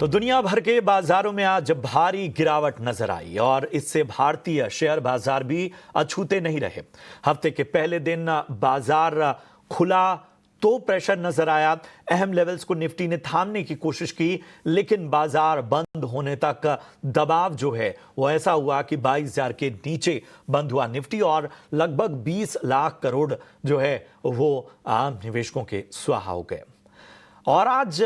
तो दुनिया भर के बाजारों में आज भारी गिरावट नजर आई और इससे भारतीय शेयर बाजार भी अछूते नहीं रहे। हफ्ते के पहले दिन बाजार खुला तो प्रेशर नजर आया। अहम लेवल्स को निफ्टी ने थामने की कोशिश की, लेकिन बाजार बंद होने तक दबाव जो है वो ऐसा हुआ कि 22,000 के नीचे बंद हुआ निफ्टी और लगभग 20 लाख करोड़ जो है वो आम निवेशकों के स्वाहा हो गए। और आज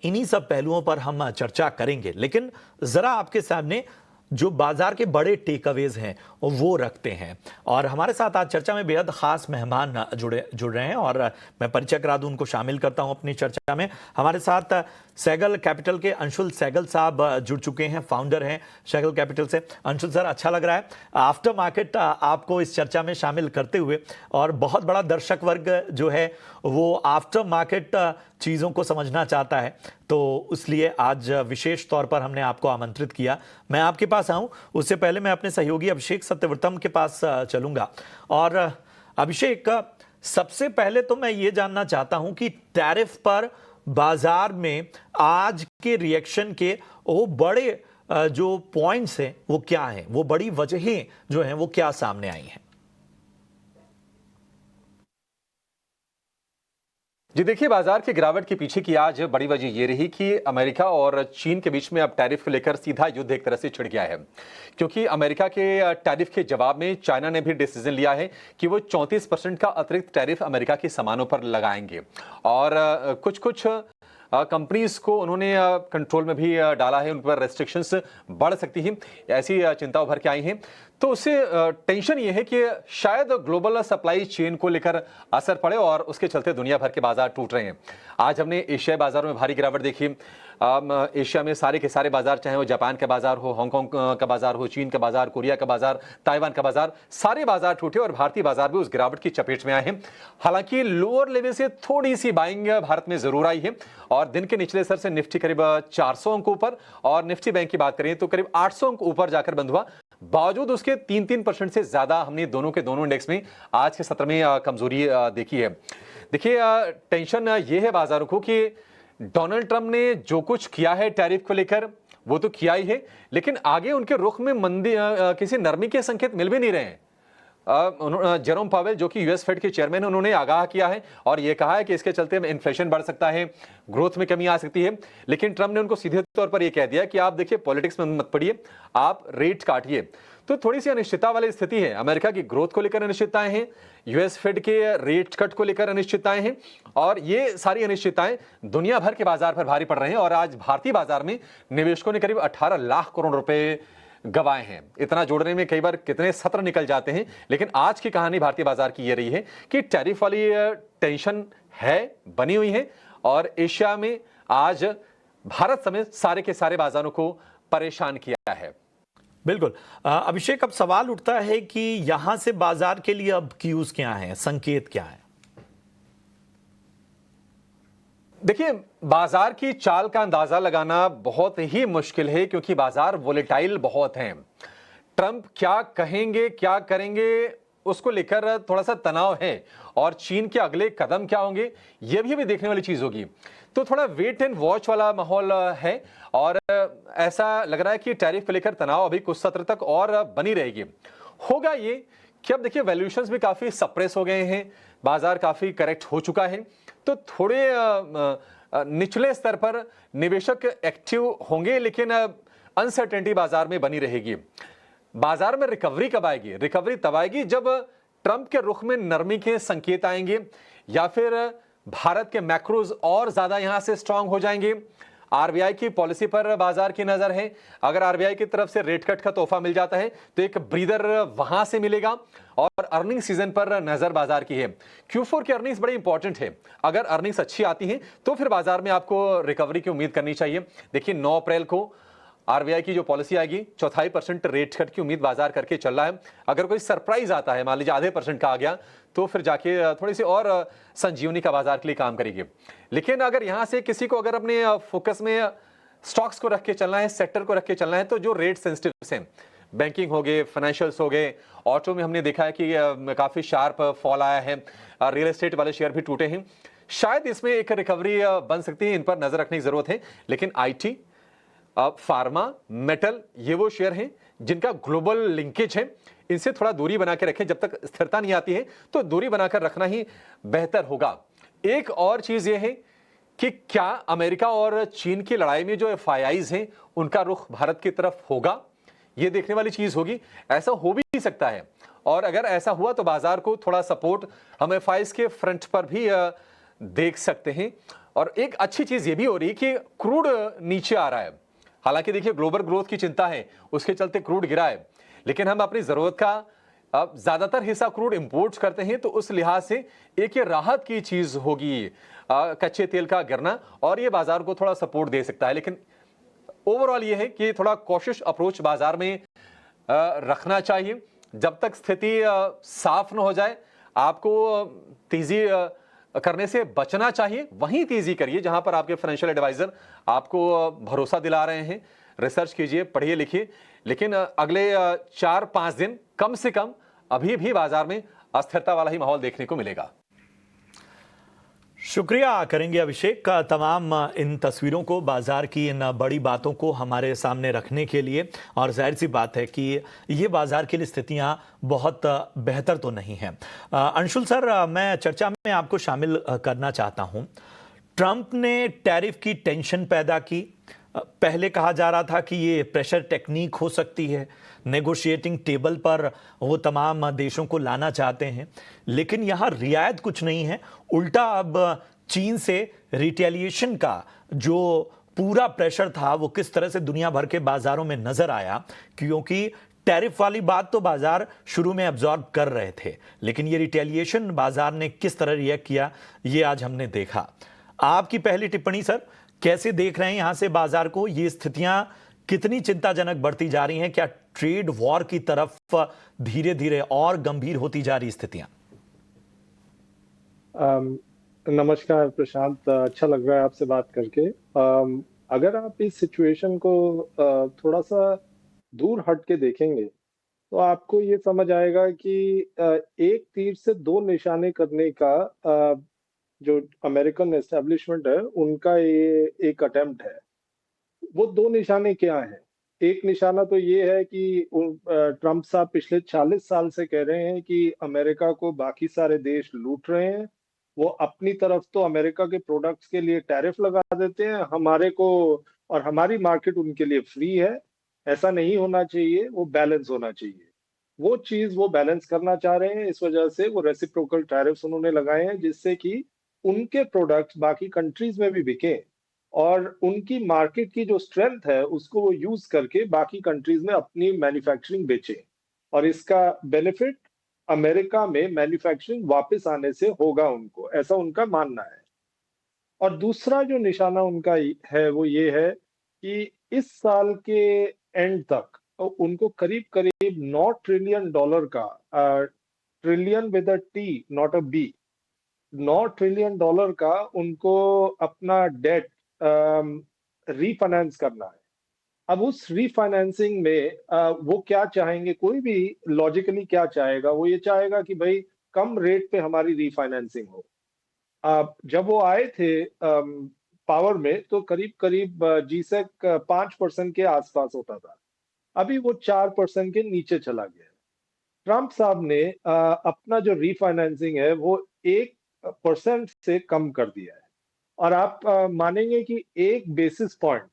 इन्हीं सब पहलुओं पर हम चर्चा करेंगे, लेकिन जरा आपके सामने जो बाजार के बड़े टेकअवेज हैं वो रखते हैं। और हमारे साथ आज चर्चा में बेहद खास मेहमान जुड़ रहे हैं और मैं परिचय करा दूं, उनको शामिल करता हूं अपनी चर्चा में। हमारे साथ सैगल कैपिटल के अंशुल सैगल साहब जुड़ चुके हैं, फाउंडर हैं सैगल कैपिटल से। अंशुल सर, अच्छा लग रहा है आफ्टर मार्केट आपको इस चर्चा में शामिल करते हुए, और बहुत बड़ा दर्शक वर्ग जो है वो आफ्टर मार्केट चीज़ों को समझना चाहता है, तो इसलिए आज विशेष तौर पर हमने आपको आमंत्रित किया। मैं आपके पास आऊं उससे पहले मैं अपने सहयोगी अभिषेक सत्यव्रतम के पास चलूंगा। और अभिषेक, सबसे पहले तो मैं ये जानना चाहता हूं कि टैरिफ पर बाजार में आज के रिएक्शन के वो बड़े जो पॉइंट्स हैं वो क्या हैं, वो बड़ी वजहें जो हैं वो क्या सामने आई हैं? जी देखिए, बाजार की गिरावट के पीछे की आज बड़ी वजह ये रही कि अमेरिका और चीन के बीच में अब टैरिफ को लेकर सीधा युद्ध एक तरह से छिड़ गया है, क्योंकि अमेरिका के टैरिफ के जवाब में चाइना ने भी डिसीजन लिया है कि वो 34% का अतिरिक्त टैरिफ अमेरिका के सामानों पर लगाएंगे। और कुछ कुछ कंपनीज को उन्होंने कंट्रोल में भी डाला है, उन पर रेस्ट्रिक्शंस बढ़ सकती हैं, ऐसी चिंता उभर के आई हैं। तो उससे टेंशन ये है कि शायद ग्लोबल सप्लाई चेन को लेकर असर पड़े और उसके चलते दुनिया भर के बाजार टूट रहे हैं। आज हमने एशियाई बाजारों में भारी गिरावट देखी। एशिया में सारे के सारे बाजार, चाहे वो जापान का बाजार हो, हांगकांग का बाजार हो, चीन का बाजार, कोरिया का बाजार, ताइवान का बाजार, सारे बाजार टूटे और भारतीय बाजार भी उस गिरावट की चपेट में आए हैं। हालांकि लोअर लेवल से थोड़ी सी बाइंग भारत में जरूर आई है और दिन के निचले स्तर से निफ्टी करीब 400 अंक ऊपर और निफ्टी बैंक की बात करें तो करीब 800 अंक ऊपर जाकर बंद हुआ। बावजूद उसके 3% से ज्यादा हमने दोनों के दोनों इंडेक्स में आज के सत्र में कमजोरी देखी है। देखिए, टेंशन ये है बाजारों को कि डोनाल्ड ट्रंप ने जो कुछ किया है टैरिफ को लेकर वो तो किया ही है, लेकिन आगे उनके रुख में मंदी किसी नरमी के संकेत मिल भी नहीं रहे हैं। जेरोम पावेल जो कि यूएस फेड के चेयरमैन, उन्होंने आगाह किया है और यह कहा है कि इसके चलते इन्फ्लेशन बढ़ सकता है, ग्रोथ में कमी आ सकती है। लेकिन ट्रंप ने उनको सीधे तौर पर यह कह दिया कि आप देखिए, पॉलिटिक्स में मत पड़िए, आप रेट काटिए। तो थोड़ी सी अनिश्चितता वाली स्थिति है। अमेरिका की ग्रोथ को लेकर अनिश्चितताएं हैं, यूएस फेड के रेट कट को लेकर अनिश्चितताएं हैं और ये सारी अनिश्चितताएं दुनिया भर के बाजार पर भारी पड़ रहे हैं। और आज भारतीय बाजार में निवेशकों ने करीब 18 लाख करोड़ रुपए गवाए हैं। इतना जोड़ने में कई बार कितने सत्र निकल जाते हैं, लेकिन आज की कहानी भारतीय बाजार की ये रही है कि टैरिफ वाली टेंशन है, बनी हुई है और एशिया में आज भारत समेत सारे के सारे बाजारों को परेशान किया है। बिल्कुल अभिषेक, अब सवाल उठता है कि यहां से बाजार के लिए अब क्यूज क्या है, संकेत क्या है? देखिए, बाजार की चाल का अंदाजा लगाना बहुत ही मुश्किल है, क्योंकि बाजार वोलेटाइल बहुत हैं। ट्रंप क्या कहेंगे, क्या करेंगे, उसको लेकर थोड़ा सा तनाव है और चीन के अगले कदम क्या होंगे यह भी देखने वाली चीज होगी। तो थोड़ा वेट एंड वॉच वाला माहौल है और ऐसा लग रहा है कि टैरिफ को लेकर तनाव अभी कुछ सत्र तक और बनी रहेगी। होगा ये कि अब देखिए, वैल्यूएशंस भी काफी सप्रेस हो गए हैं, बाजार काफी करेक्ट हो चुका है, तो थोड़े निचले स्तर पर निवेशक एक्टिव होंगे, लेकिन अनसर्टेनिटी बाजार में बनी रहेगी। बाजार में रिकवरी कब आएगी? रिकवरी तब आएगी जब ट्रंप के रुख में नरमी के संकेत आएंगे या फिर भारत के मैक्रोज और ज्यादा यहां से स्ट्रांग हो जाएंगे। आरबीआई की पॉलिसी पर बाजार की नजर है। अगर आरबीआई की तरफ से रेट कट का तोहफा मिल जाता है तो एक ब्रीदर वहां से मिलेगा। और अर्निंग सीजन पर नजर बाजार की है। Q4 की अर्निंग्स बड़ी इंपॉर्टेंट है। अगर अर्निंग्स अच्छी आती हैं तो फिर बाजार में आपको रिकवरी की उम्मीद करनी चाहिए। देखिए, 9 अप्रैल को आरबीआई की जो पॉलिसी आएगी, 4.5% रेट कट की उम्मीद बाजार करके चल रहा है। अगर कोई सरप्राइज आता है, मान लीजिए आधे % का आ गया, तो फिर जाके थोड़ी सी और संजीवनी का बाजार के लिए काम करेगी। लेकिन अगर यहां से किसी को अगर अपने फोकस में स्टॉक्स को रख के चलना है, सेक्टर को रख के चलना है, तो जो रेट सेंसिटिव हैं, बैंकिंग हो गए, फाइनेंशियल्स हो गए, ऑटो में हमने देखा है कि काफी शार्प फॉल आया है, रियल एस्टेट वाले शेयर भी टूटे हैं। शायद इसमें एक रिकवरी बन सकती है, इन पर नजर रखने की जरूरत है। लेकिन आईटी, फार्मा, मेटल, ये वो शेयर हैं जिनका ग्लोबल लिंकेज है। इनसे थोड़ा दूरी बना के रखें, जब तक स्थिरता नहीं आती है तो दूरी बनाकर रखना ही बेहतर होगा। एक और चीज ये है कि क्या अमेरिका और चीन की लड़ाई में जो एफआईआईज हैं उनका रुख भारत की तरफ होगा, ये देखने वाली चीज होगी। ऐसा हो भी सकता है, और अगर ऐसा हुआ तो बाजार को थोड़ा सपोर्ट हम एफआईआईज के फ्रंट पर भी देख सकते हैं। और एक अच्छी चीज ये भी हो रही है कि क्रूड नीचे आ रहा है। हालांकि देखिए ग्लोबल ग्रोथ की चिंता है, उसके चलते क्रूड गिरा है, लेकिन हम अपनी जरूरत का अब ज्यादातर हिस्सा क्रूड इंपोर्ट्स करते हैं, तो उस लिहाज से एक ये राहत की चीज होगी कच्चे तेल का गिरना, और ये बाजार को थोड़ा सपोर्ट दे सकता है। लेकिन ओवरऑल ये है कि थोड़ा कॉशियस अप्रोच बाजार में रखना चाहिए। जब तक स्थिति साफ न हो जाए, आपको तेजी करने से बचना चाहिए। वहीं तेजी करिए जहां पर आपके फाइनेंशियल एडवाइजर आपको भरोसा दिला रहे हैं। रिसर्च कीजिए, पढ़िए, लिखिए, लेकिन अगले 4-5 दिन कम से कम अभी भी बाजार में अस्थिरता वाला ही माहौल देखने को मिलेगा। शुक्रिया करेंगे अभिषेक का तमाम इन तस्वीरों को, बाजार की इन बड़ी बातों को हमारे सामने रखने के लिए। और जाहिर सी बात है कि ये बाजार के लिए स्थितियां बहुत बेहतर तो नहीं हैं। अंशुल सर, मैं चर्चा में आपको शामिल करना चाहता हूं। ट्रंप ने टैरिफ की टेंशन पैदा की। पहले कहा जा रहा था कि ये प्रेशर टेक्निक हो सकती है, नेगोशिएटिंग टेबल पर वो तमाम देशों को लाना चाहते हैं, लेकिन यहाँ रियायत कुछ नहीं है। उल्टा अब चीन से रिटेलिएशन का जो पूरा प्रेशर था वो किस तरह से दुनिया भर के बाजारों में नजर आया, क्योंकि टैरिफ वाली बात तो बाजार शुरू में एब्जॉर्ब कर रहे थे, लेकिन ये रिटेलिएशन बाजार ने किस तरह रिएक्ट किया ये आज हमने देखा। आपकी पहली टिप्पणी सर, कैसे देख रहे हैं यहां से बाजार को? ये स्थितियां कितनी चिंताजनक बढ़ती जा रही हैं? क्या ट्रेड वॉर की तरफ धीरे धीरे और गंभीर होती जा रही स्थितियां? नमस्कार प्रशांत, अच्छा लग रहा है आपसे बात करके। अगर आप इस सिचुएशन को थोड़ा सा दूर हट के देखेंगे तो आपको ये समझ आएगा कि एक तीर से दो निशाने करने का जो अमेरिकन एस्टेब्लिशमेंट है उनका ये एक अटेम्प्ट है। वो दो निशाने क्या हैं? एक निशाना तो ये है कि ट्रंप साहब पिछले 40 साल से कह रहे हैं कि अमेरिका को बाकी सारे देश लूट रहे हैं। वो अपनी तरफ तो अमेरिका के प्रोडक्ट्स के लिए टैरिफ लगा देते हैं, हमारे को और हमारी मार्केट उनके लिए फ्री है। ऐसा नहीं होना चाहिए, वो बैलेंस होना चाहिए। वो चीज वो बैलेंस करना चाह रहे हैं, इस वजह से वो रेसिप्रोकल टैरिफ्स उन्होंने लगाए हैं, जिससे कि उनके प्रोडक्ट्स बाकी कंट्रीज में भी बिके और उनकी मार्केट की जो स्ट्रेंथ है उसको वो यूज करके बाकी कंट्रीज में अपनी मैन्युफैक्चरिंग बेचे। और इसका बेनिफिट अमेरिका में मैन्युफैक्चरिंग वापस आने से होगा उनको, ऐसा उनका मानना है। और दूसरा जो निशाना उनका है वो ये है कि इस साल के एंड तक उनको करीब करीब $9 ट्रिलियन का, trillion with a T not a B, $9 trillion का उनको अपना डेट रीफाइनेंस करना है। अब उस रीफाइनेंसिंग में वो क्या चाहेंगे, कोई भी लॉजिकली क्या चाहेगा, वो ये चाहेगा कि भाई कम रेट पे हमारी रीफाइनेंसिंग हो। जब वो आए थे पावर में तो करीब करीब जीसेक 5% के आसपास होता था, अभी वो 4% के नीचे चला गया है। ट्रंप साहब ने अपना जो रीफाइनेंसिंग है वो 1% से कम कर दिया है। और आप मानेंगे कि 1 बेसिस पॉइंट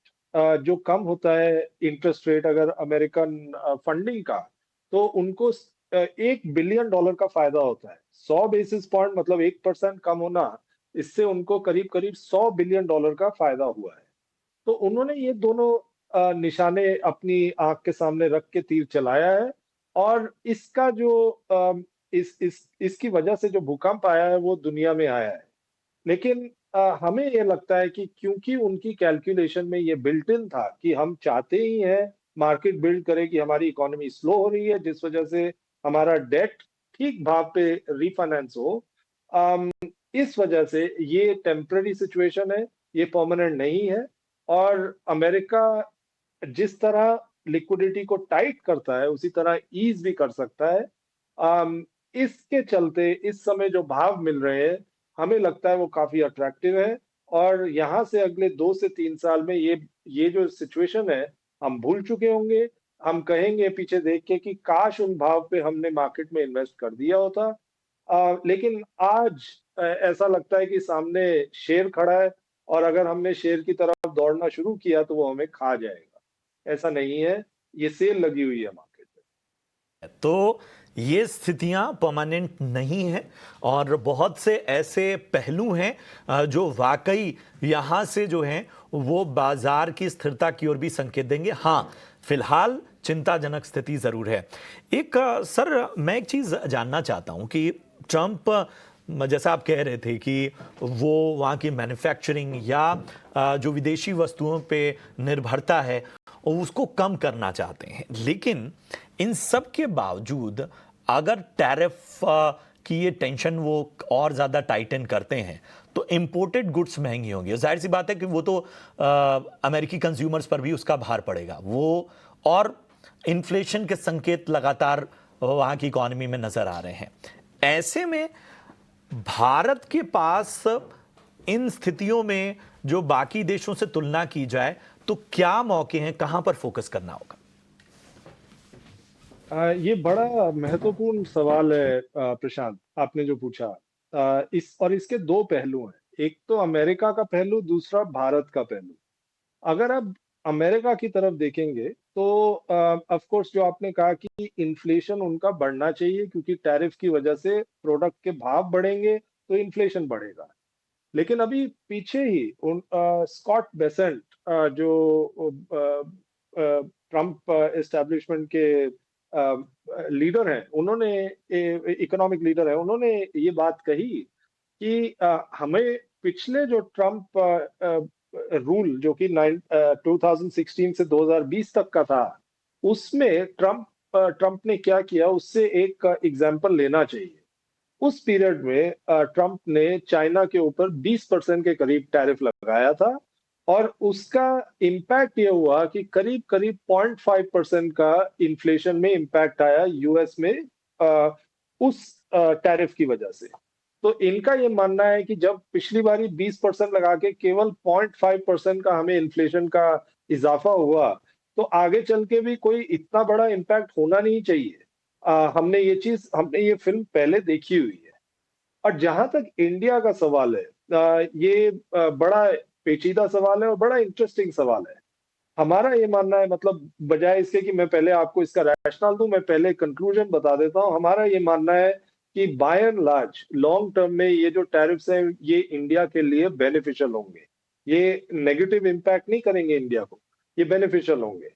जो कम होता है इंटरेस्ट रेट अगर अमेरिकन फंडिंग का, तो उनको $1 बिलियन का फायदा होता है। 100 बेसिस पॉइंट मतलब 1% कम होना, इससे उनको करीब करीब $100 बिलियन का फायदा हुआ है। तो उन्होंने ये दोनों निशाने अपनी आंख के सामने रख के तीर चलाया है। और इसका जो इसकी वजह से जो भूकंप आया है वो दुनिया में आया है। लेकिन हमें ये लगता है कि क्योंकि उनकी कैलकुलेशन में ये बिल्ट इन था कि हम चाहते ही हैं मार्केट बिल्ड करे कि हमारी इकोनॉमी स्लो हो रही है, जिस वजह से हमारा डेट ठीक भाव पे रिफाइनेंस हो। इस वजह से ये टेम्पररी सिचुएशन है, ये परमानेंट नहीं है। और अमेरिका जिस तरह लिक्विडिटी को टाइट करता है उसी तरह ईज भी कर सकता है। इसके चलते इस समय जो भाव मिल रहे हैं हमें लगता है वो काफी अट्रैक्टिव है। और यहाँ से अगले 2 से 3 साल में ये जो सिचुएशन है हम भूल चुके होंगे। हम कहेंगे पीछे देख के कि काश उन भाव पे हमने मार्केट में इन्वेस्ट कर दिया होता। लेकिन आज ऐसा लगता है कि सामने शेर खड़ा है और अगर हमने शेर की तरफ दौड़ना शुरू किया तो वो हमें खा जाएगा। ऐसा नहीं है, ये सेल लगी हुई है मार्केट में। तो ये स्थितियां परमानेंट नहीं हैं और बहुत से ऐसे पहलू हैं जो वाकई यहां से जो हैं वो बाजार की स्थिरता की ओर भी संकेत देंगे। हाँ, फिलहाल चिंताजनक स्थिति जरूर है। एक सर, मैं एक चीज जानना चाहता हूं कि ट्रंप, जैसा आप कह रहे थे कि वो वहाँ की मैन्युफैक्चरिंग या जो विदेशी वस्तुओं पे निर्भरता है उसको कम करना चाहते हैं, लेकिन इन सब के बावजूद अगर टैरिफ की ये टेंशन वो और ज़्यादा टाइटन करते हैं तो इंपोर्टेड गुड्स महंगी होंगी। जाहिर सी बात है कि वो तो अमेरिकी कंज्यूमर्स पर भी उसका भार पड़ेगा वो, और इन्फ्लेशन के संकेत लगातार वहाँ की इकॉनमी में नज़र आ रहे हैं। ऐसे में भारत के पास इन स्थितियों में जो बाकी देशों से तुलना की जाए तो क्या मौके हैं, कहां पर फोकस करना होगा? ये बड़ा महत्वपूर्ण सवाल है प्रशांत, आपने जो पूछा। इसके दो पहलू हैं, एक तो अमेरिका का पहलू, दूसरा भारत का पहलू। अगर आप अमेरिका की तरफ देखेंगे तो ऑफ कोर्स जो आपने कहा कि इन्फ्लेशन उनका बढ़ना चाहिए क्योंकि टैरिफ की वजह से प्रोडक्ट के भाव बढ़ेंगे तो इन्फ्लेशन बढ़ेगा। लेकिन अभी पीछे ही स्कॉट बेसेंट जो ट्रम्प एस्टैब्लिशमेंट के लीडर हैं, उन्होंने इकोनॉमिक लीडर है, उन्होंने ये बात कही कि हमें पिछले जो ट्रम्प रूल जो कि 2016 से 2020 तक का था, उसमें ट्रम्प ने क्या किया उससे एक एग्जाम्पल लेना चाहिए। उस पीरियड में ट्रम्प ने चाइना के ऊपर 20% के करीब टैरिफ लगाया था और उसका इम्पैक्ट ये हुआ कि करीब करीब 0.5% का इन्फ्लेशन में इम्पैक्ट आया यूएस में उस टैरिफ की वजह से। तो इनका ये मानना है कि जब पिछली बारी 20% लगा के केवल 0.5% का हमें इन्फ्लेशन का इजाफा हुआ, तो आगे चल के भी कोई इतना बड़ा इम्पैक्ट होना नहीं चाहिए। हमने ये फिल्म पहले देखी हुई है। और जहां तक इंडिया का सवाल है, ये बड़ा पेचीदा सवाल है और बड़ा इंटरेस्टिंग सवाल है। हमारा ये मानना है, मतलब बजाय इसके कि मैं पहले आपको इसका रैशनल दूं, मैं पहले कंक्लूजन बता देता हूं। हमारा ये मानना है कि by and large long term में ये जो टैरिफ्स हैं ये इंडिया के लिए बेनिफिशियल होंगे। ये नेगेटिव इम्पैक्ट नहीं करेंगे इंडिया को, ये बेनिफिशियल होंगे।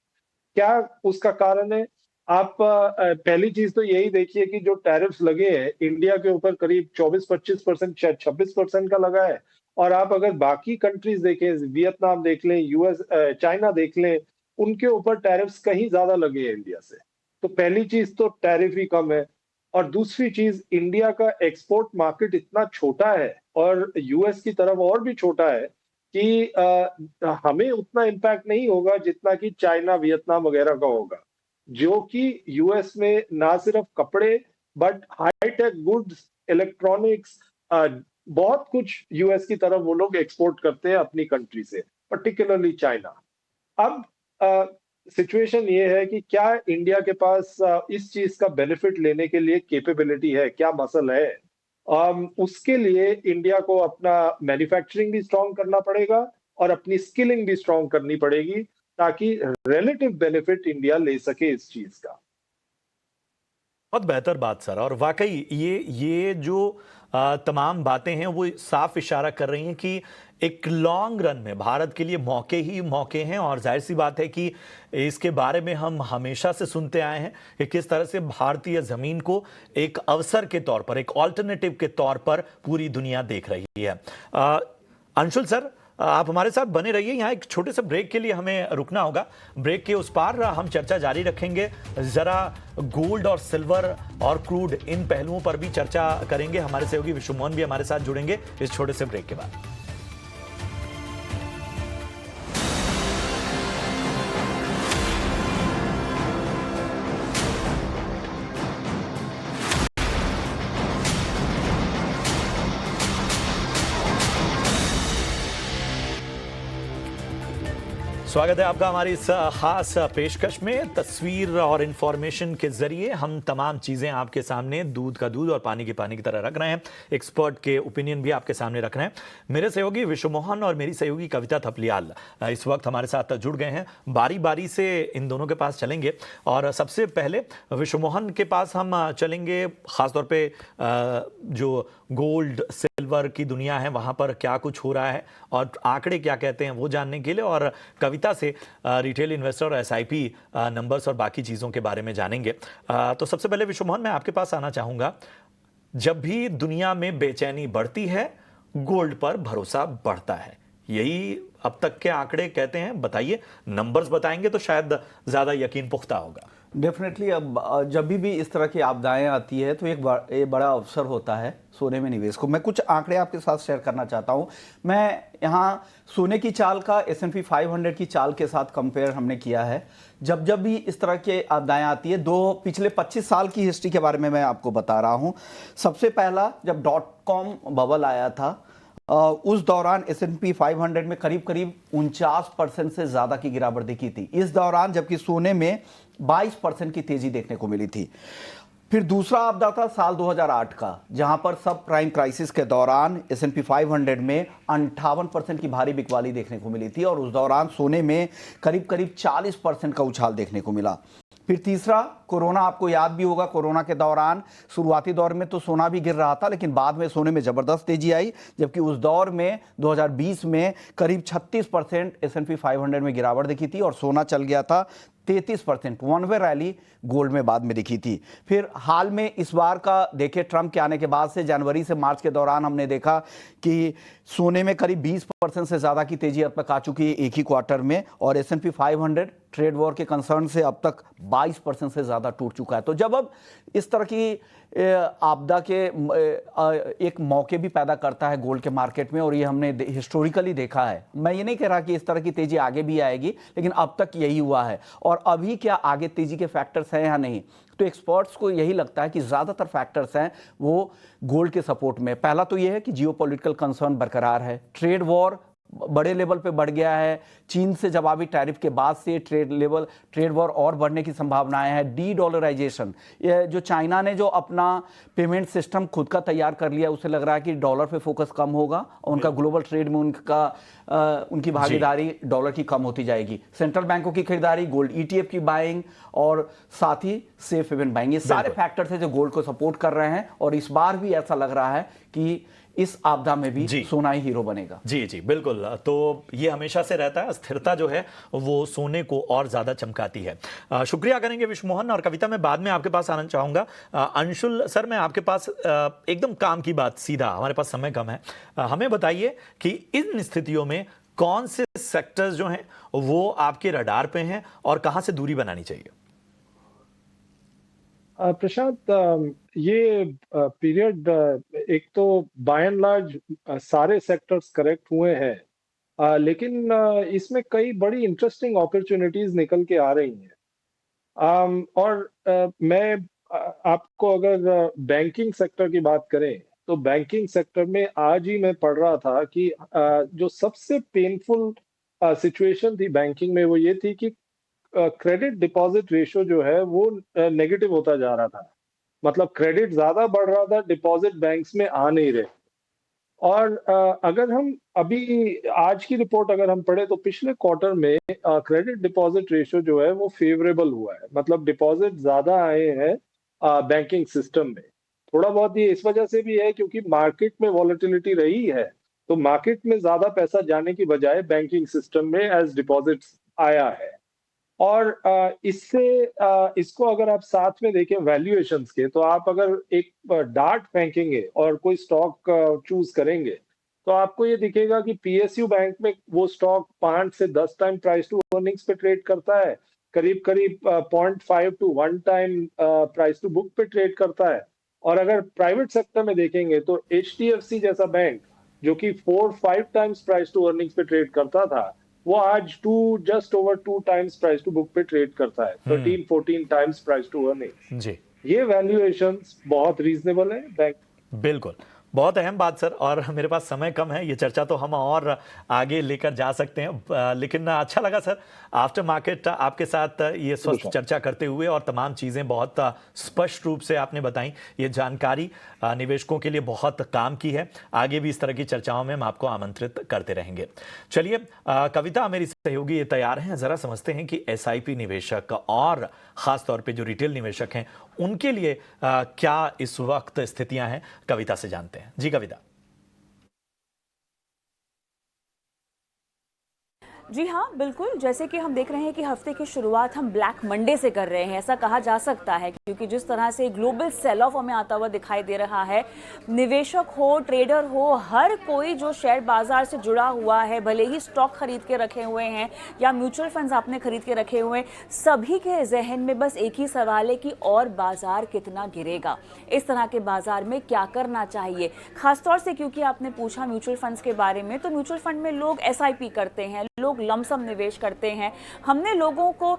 क्या उसका कारण है? आप पहली चीज तो यही देखिए कि जो टैरिफ्स लगे हैं इंडिया के ऊपर करीब 24-25%, शायद 26% का लगा है। और आप अगर बाकी कंट्रीज देखें, वियतनाम देख लें, यूएस, चाइना देख लें, उनके ऊपर टैरिफ्स कहीं ज्यादा लगे हैं इंडिया से। तो पहली चीज तो टैरिफ ही कम है। और दूसरी चीज, इंडिया का एक्सपोर्ट मार्केट इतना छोटा है और यूएस की तरफ और भी छोटा है कि हमें उतना इम्पैक्ट नहीं होगा जितना कि चाइना, वियतनाम वगैरह का होगा, जो कि यूएस में ना सिर्फ कपड़े बट हाईटेक गुड्स, इलेक्ट्रॉनिक्स, बहुत कुछ यूएस की तरफ वो लोग एक्सपोर्ट करते हैं अपनी कंट्री से, पर्टिकुलरली चाइना। अब सिचुएशन ये है कि क्या इंडिया के पास इस चीज का बेनिफिट लेने के लिए कैपेबिलिटी है, क्या मसल है? उसके लिए इंडिया को अपना मैन्युफैक्चरिंग भी स्ट्रांग करना पड़ेगा और अपनी स्किलिंग भी स्ट्रांग करनी पड़ेगी ताकि रिलेटिव बेनिफिट इंडिया ले सके इस चीज का। बहुत बेहतर बात सर, और वाकई ये जो तमाम बातें हैं वो साफ इशारा कर रही हैं कि एक लॉन्ग रन में भारत के लिए मौके ही मौके हैं। और जाहिर सी बात है कि इसके बारे में हम हमेशा से सुनते आए हैं कि किस तरह से भारतीय जमीन को एक अवसर के तौर पर, एक ऑल्टरनेटिव के तौर पर पूरी दुनिया देख रही है। अंशुल सर, आप हमारे साथ बने रहिए। यहाँ एक छोटे से ब्रेक के लिए हमें रुकना होगा। ब्रेक के उस पार हम चर्चा जारी रखेंगे। जरा गोल्ड और सिल्वर और क्रूड, इन पहलुओं पर भी चर्चा करेंगे। हमारे सहयोगी विश्व मोहन भी हमारे साथ जुड़ेंगे इस छोटे से ब्रेक के बाद। स्वागत है आपका हमारी इस खास पेशकश में। तस्वीर और इंफॉर्मेशन के जरिए हम तमाम चीजें आपके सामने दूध का दूध और पानी की पानी की तरह रख रहे हैं। एक्सपर्ट के ओपिनियन भी आपके सामने रख रहे हैं। मेरे सहयोगी विश्व मोहन और मेरी सहयोगी कविता थपलियाल इस वक्त हमारे साथ जुड़ गए हैं। बारी बारी से इन दोनों के पास चलेंगे और सबसे पहले विश्व मोहन के पास हम चलेंगे, खासतौर पे जो गोल्ड सिल्वर की दुनिया है वहां पर क्या कुछ हो रहा है और आंकड़े क्या कहते हैं वो जानने के लिए, और कविता से रिटेल इन्वेस्टर और एसआईपी नंबर्स और बाकी चीज़ों के बारे में जानेंगे। तो सबसे पहले विश्व मोहन, मैं आपके पास आना चाहूँगा। जब भी दुनिया में बेचैनी बढ़ती है, गोल्ड पर भरोसा बढ़ता है, यही अब तक के आंकड़े कहते हैं। बताइए, नंबर्स बताएंगे तो शायद ज़्यादा यकीन पुख्ता होगा। डेफिनेटली अब जब भी इस तरह की आपदाएं आती है तो एक बड़ा अवसर होता है सोने में निवेश को। मैं कुछ आंकड़े आपके साथ शेयर करना चाहता हूं। मैं यहाँ सोने की चाल का S&P 500 की चाल के साथ कंपेयर हमने किया है। जब भी इस तरह की आपदाएं आती है, पिछले 25 साल की हिस्ट्री के बारे में मैं आपको बता रहा हूं। सबसे पहला जब .com बबल आया था, उस दौरान S&P 500 में करीब 49% से ज्यादा की गिरावट दिखी थी इस दौरान, जबकि सोने में 22% की तेजी देखने को मिली थी। फिर दूसरा आपदा था साल 2008 का, जहां पर सब प्राइम क्राइसिस के दौरान S&P 500 में 58% की भारी बिकवाली देखने को मिली थी और उस दौरान सोने में करीब 40% का उछाल देखने को मिला। फिर तीसरा कोरोना, आपको याद भी होगा, कोरोना के दौरान शुरुआती दौर में तो सोना भी गिर रहा था, लेकिन बाद में सोने में जबरदस्त तेजी आई, जबकि उस दौर में 2020 में करीब 36% S&P 500 में गिरावट दिखी थी और सोना चल गया था 33%। वन वे रैली गोल्ड में बाद में दिखी थी। फिर हाल में इस बार का देखे, ट्रंप के आने के बाद से जनवरी से मार्च के दौरान हमने देखा कि सोने में करीब 20% से ज़्यादा की तेजी अब तक आ चुकी है एक ही क्वार्टर में, और S&P 500 ट्रेड वॉर के कंसर्न से अब तक 22% से ज़्यादा टूट चुका है। तो जब अब इस तरह की आपदा के एक मौके भी पैदा करता है गोल्ड के मार्केट में, और ये हमने हिस्टोरिकली देखा है। मैं ये नहीं कह रहा कि इस तरह की तेजी आगे भी आएगी, लेकिन अब तक यही हुआ है। और अभी क्या आगे तेजी के फैक्टर्स हैं या नहीं, तो एक्सपर्ट्स को यही लगता है कि ज़्यादातर फैक्टर्स हैं वो गोल्ड के सपोर्ट में। पहला तो ये है कि जियोपॉलिटिकल कंसर्न बरकरार है, ट्रेड वॉर बड़े लेवल पे बढ़ गया है, चीन से जवाबी टैरिफ के बाद से ट्रेड वॉर और बढ़ने की संभावनाएं हैं। डी डॉलराइजेशन, ये जो चाइना ने जो अपना पेमेंट सिस्टम खुद का तैयार कर लिया, उसे लग रहा है कि डॉलर पे फोकस कम होगा और उनका ग्लोबल ट्रेड में उनकी भागीदारी डॉलर की कम होती जाएगी। सेंट्रल बैंकों की खरीदारी, गोल्ड ETF की बाइंग और साथ ही सेफ हेवन बाइंग, ये सारे फैक्टर्स हैं जो गोल्ड को सपोर्ट कर रहे हैं। और इस बार भी ऐसा लग रहा है कि इस आपदा में भी सोना ही हीरो बनेगा। जी बिल्कुल। तो ये हमेशा से रहता है, स्थिरता जो है वो सोने को और ज्यादा चमकाती है। शुक्रिया करेंगे विश्व मोहन। और कविता, मैं बाद में आपके पास आना चाहूंगा। अंशुल सर, मैं आपके पास एकदम काम की बात, सीधा, हमारे पास समय कम है, हमें बताइए कि इन स्थितियों में कौन से सेक्टर्स जो हैं वो आपके रडार पे हैं और कहां से दूरी बनानी चाहिए? प्रशांत, ये पीरियड एक तो बाय एंड लार्ज सारे सेक्टर्स करेक्ट हुए हैं, लेकिन इसमें कई बड़ी इंटरेस्टिंग अपॉर्चुनिटीज निकल के आ रही हैं। और मैं आपको अगर बैंकिंग सेक्टर की बात करें तो बैंकिंग सेक्टर में आज ही मैं पढ़ रहा था कि जो सबसे पेनफुल सिचुएशन थी बैंकिंग में वो ये थी कि क्रेडिट डिपॉजिट रेशियो जो है वो नेगेटिव होता जा रहा था। मतलब क्रेडिट ज्यादा बढ़ रहा था, डिपॉजिट बैंक्स में आ नहीं रहे। और अगर हम अभी आज की रिपोर्ट अगर हम पढ़े तो पिछले क्वार्टर में क्रेडिट डिपॉजिट रेशियो जो है वो फेवरेबल हुआ है, मतलब डिपॉजिट ज्यादा आए हैं बैंकिंग सिस्टम में। थोड़ा बहुत ये इस वजह से भी है क्योंकि मार्केट में वॉलेटिलिटी रही है, तो मार्केट में ज्यादा पैसा जाने की बजाय बैंकिंग सिस्टम में एज डिपॉजिट्स आया है। और इसको अगर आप साथ में देखें वैल्यूएशंस के, तो आप अगर एक डार्ट फेंकेंगे और कोई स्टॉक चूज करेंगे तो आपको ये दिखेगा कि PSU बैंक में वो स्टॉक 5 से 10 टाइम प्राइस टू अर्निंग्स पे ट्रेड करता है, करीब 0.5 to 1 time price to book पे ट्रेड करता है। और अगर प्राइवेट सेक्टर में देखेंगे तो HDFC जैसा बैंक जो कि 4-5 टाइम्स प्राइस टू अर्निंग्स पे ट्रेड करता था, वो आज just over 2 times price to book पे ट्रेड करता है, 13-14 टाइम्स प्राइस टू अर्निंग। जी, ये वैल्यूएशंस बहुत रीजनेबल है बैंक। बिल्कुल। बहुत अहम बात सर, और मेरे पास समय कम है, ये चर्चा तो हम और आगे लेकर जा सकते हैं, लेकिन अच्छा लगा सर आफ्टर मार्केट आपके साथ ये स्वस्थ चर्चा करते हुए, और तमाम चीज़ें बहुत स्पष्ट रूप से आपने बताई। ये जानकारी निवेशकों के लिए बहुत काम की है। आगे भी इस तरह की चर्चाओं में हम आपको आमंत्रित करते रहेंगे। चलिए कविता, मेरी सहयोगी ये तैयार हैं, जरा समझते हैं कि एसआईपी निवेशक और खासतौर पे जो रिटेल निवेशक हैं उनके लिए क्या इस वक्त स्थितियां हैं, कविता से जानते हैं। जी कविता। जी हाँ, बिल्कुल। जैसे कि हम देख रहे हैं कि हफ्ते की शुरुआत हम ब्लैक मंडे से कर रहे हैं, ऐसा कहा जा सकता है, क्योंकि जिस तरह से ग्लोबल सेल ऑफ हमें आता हुआ दिखाई दे रहा है, निवेशक हो, ट्रेडर हो, हर कोई जो शेयर बाजार से जुड़ा हुआ है, भले ही स्टॉक खरीद के रखे हुए हैं या म्यूचुअल फंड्स आपने खरीद के रखे हुए हैं, सभी के जहन में बस एक ही सवाल है कि और बाजार कितना गिरेगा, इस तरह के बाजार में क्या करना चाहिए। खासतौर से क्योंकि आपने पूछा म्यूचुअल फंड्स के बारे में, तो म्यूचुअल फंड में लोग एसआईपी करते हैं, लोग लमसम निवेश करते हैं। हमने लोगों को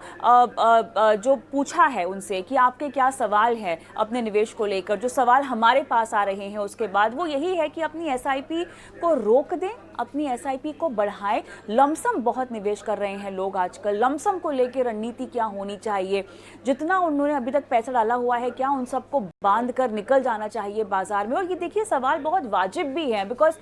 जो पूछा है उनसे कि आपके क्या सवाल हैं अपने निवेश को लेकर, जो सवाल हमारे पास आ रहे हैं उसके बाद वो यही है कि अपनी एसआईपी को रोक दें, अपनी एसआईपी को बढ़ाएं। लमसम बहुत निवेश कर रहे हैं लोग आजकल। लमसम को लेकर रणनीति क्या होनी चाहिए, जितना उन्होंने अभी तक पैसा डाला हुआ है क्या उन सबको बांध कर निकल जाना चाहिए बाजार में। और ये देखिए सवाल बहुत वाजिब भी है, बिकॉज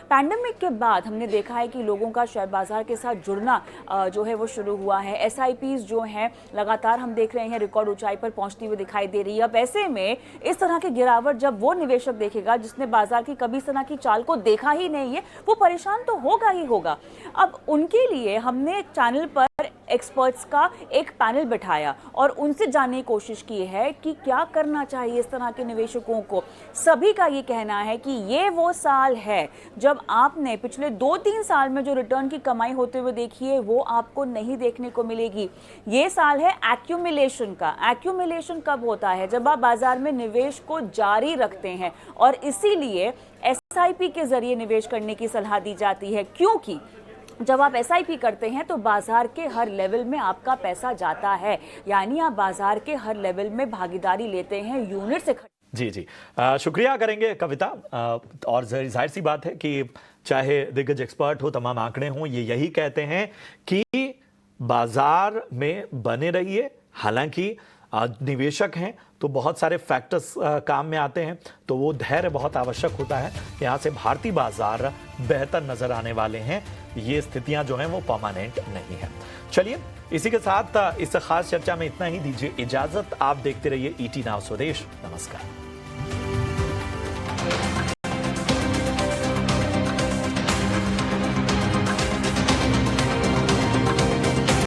पैंडेमिक के बाद हमने देखा है कि लोगों का शेयर बाजार के साथ जुड़ना जो है वो शुरू हुआ है। एसआईपीज जो हैं लगातार हम देख रहे हैं रिकॉर्ड ऊंचाई पर पहुंचती हुई दिखाई दे रही है। अब ऐसे में इस तरह की गिरावट जब वो निवेशक देखेगा जिसने बाजार की कभी इस तरह की चाल को देखा ही नहीं है, वो परेशान तो होगा ही होगा। अब उनके लिए हमने चैनल पर एक्सपर्ट्स का एक पैनल बिठाया और उनसे जानने की कोशिश की है कि क्या करना चाहिए इस तरह के निवेशकों को। सभी का ये कहना है कि ये वो साल है जब आपने पिछले 2-3 साल में जो रिटर्न की कमाई होते हुए देखी है वो आपको नहीं देखने को मिलेगी। ये साल है एक्यूमुलेशन का। एक्यूमुलेशन कब होता है? जब आप बाजार में निवेश को जारी रखते हैं, और इसीलिए एसआईपी के जरिए निवेश करने की सलाह दी जाती है, क्योंकि जब आप एसआईपी करते हैं तो बाजार के हर लेवल में आपका पैसा जाता है, यानी आप बाजार के हर लेवल में भागीदारी लेते हैं यूनिट से। जी जी, शुक्रिया करेंगे कविता। और जाहिर सी बात है कि चाहे दिग्गज एक्सपर्ट हो, तमाम आंकड़े हों, ये यही कहते हैं कि बाजार में बने रहिए। हालांकि निवेशक हैं तो बहुत सारे फैक्टर्स काम में आते हैं, तो वो धैर्य बहुत आवश्यक होता है। यहाँ से भारतीय बाजार बेहतर नजर आने वाले हैं। ये स्थितियां जो हैं वो परमानेंट नहीं है। चलिए इसी के साथ इस खास चर्चा में इतना ही। दीजिए इजाजत। आप देखते रहिए ईटी नाउ स्वदेश। नमस्कार।